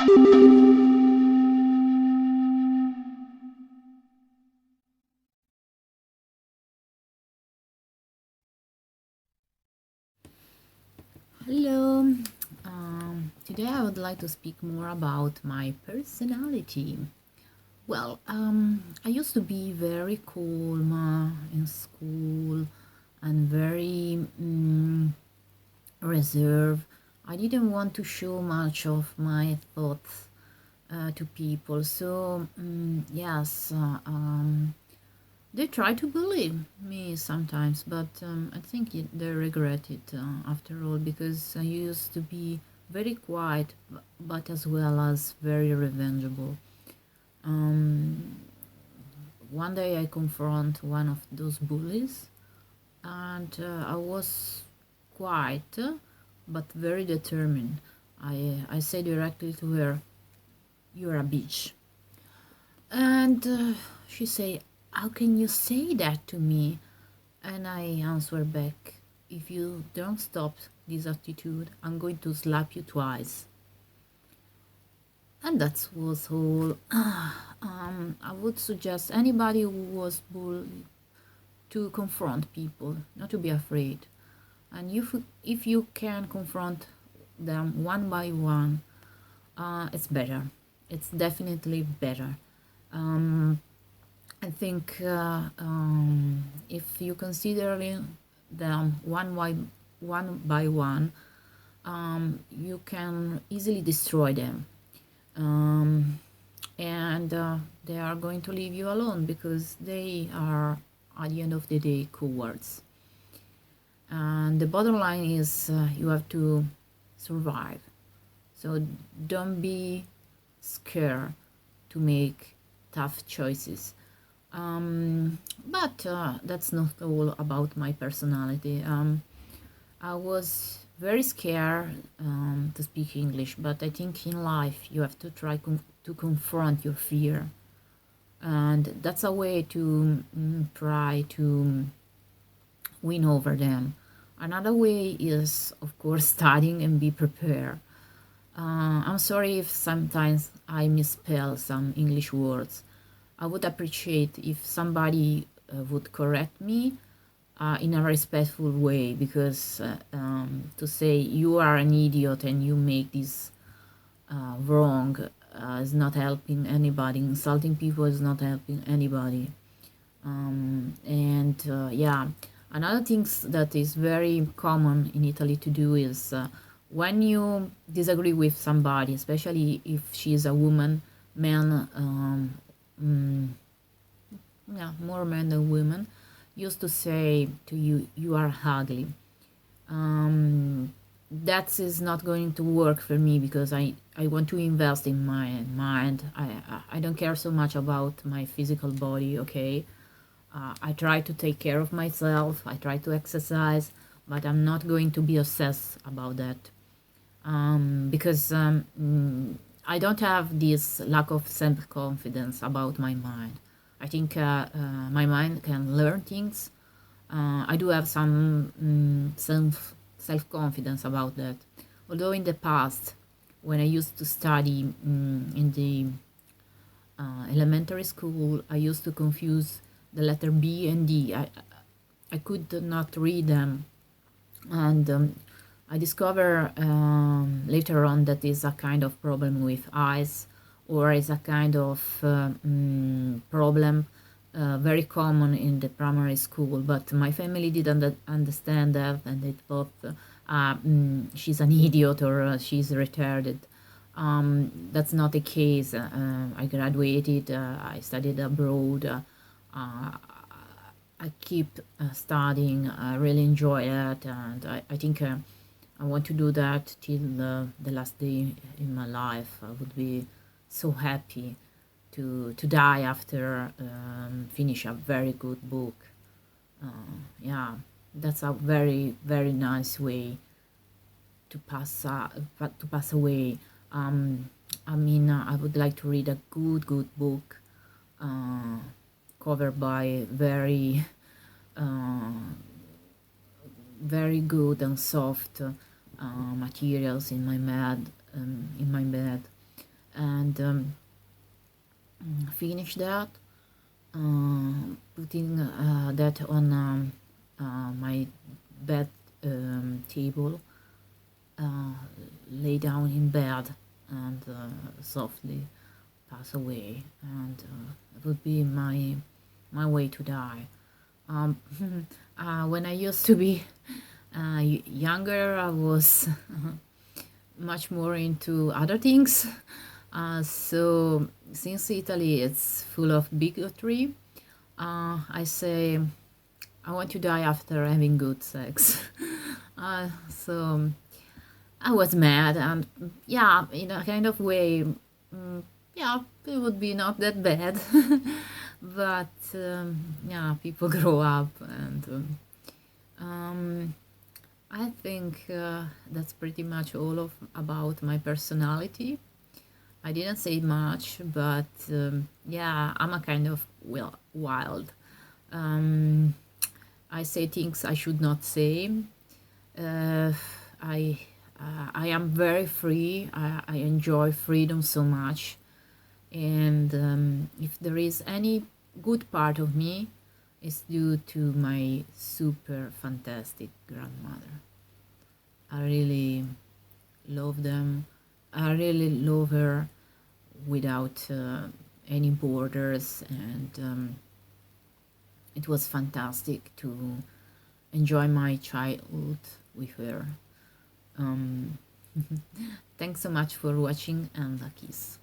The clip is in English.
Hello. Today I would like to speak more about my personality. Well, I used to be very calm in school and very reserved. I didn't want to show much of my thoughts to people. So, yes, they try to bully me sometimes, but I think they regret it after all, because I used to be very quiet, but as well as very revengeable. Um, One day I confront one of those bullies, and I was quiet, but very determined. I say directly to her, "You're a bitch." And she say, "How can you say that to me?" And I answer back, "If you don't stop this attitude, I'm going to slap you twice." And that was all. I would suggest anybody who was bullied to confront people, not to be afraid. And if you can confront them one by one, it's better. It's definitely better. I think if you consider them one by one, you can easily destroy them, and they are going to leave you alone, because they are, at the end of the day, cowards. And the bottom line is, you have to survive. So don't be scared to make tough choices. But that's not all about my personality. I was very scared to speak English, but I think in life you have to try to confront your fear, and that's a way to try to win over them. Another way is, of course, studying and be prepared. I'm sorry if sometimes I misspell some English words. I would appreciate if somebody would correct me in a respectful way, because to say you are an idiot and you make this wrong is not helping anybody. Insulting people is not helping anybody. And yeah, another thing that is very common in Italy to do is, when you disagree with somebody, especially if she is a woman, men, yeah, more men than women, used to say to you, "You are ugly." That is not going to work for me, because I want to invest in my mind. I don't care so much about my physical body, okay? I try to take care of myself, I try to exercise, but I'm not going to be obsessed about that. Because I don't have this lack of self-confidence about my mind. I think my mind can learn things. I do have some self-confidence about that. Although in the past, when I used to study in the elementary school, I used to confuse the letter B and D. I could not read them, and I discover later on that is a kind of problem with eyes, or is a kind of problem very common in the primary school. But my family didn't understand that, and they thought she's an idiot, or she's retarded. That's not the case. I graduated, I studied abroad, I keep studying. I really enjoy it, and I think I want to do that till the last day in my life. I would be so happy to die after finish a very good book. Yeah, that's a very, very nice way to pass away. I mean, I would like to read a good book, covered by uh, very good and soft materials in my bed. and finish that, putting that on my bed table, lay down in bed and softly pass away, and it would be my way to die. Um, when I used to be younger, I was much more into other things. So since Italy is full of bigotry, I say I want to die after having good sex. So I was mad, and yeah, in a kind of way, yeah, it would be not that bad. But yeah, people grow up, and I think that's pretty much all of about my personality. I didn't say much, but yeah, I'm a kind of wild. Um, I say things I should not say. Uh, I I am very free. I enjoy freedom so much, and if there is any good part of me, it's due to my super fantastic grandmother. I really love them. I really love her without any borders, and it was fantastic to enjoy my childhood with her. Um, Thanks so much for watching, and a kiss.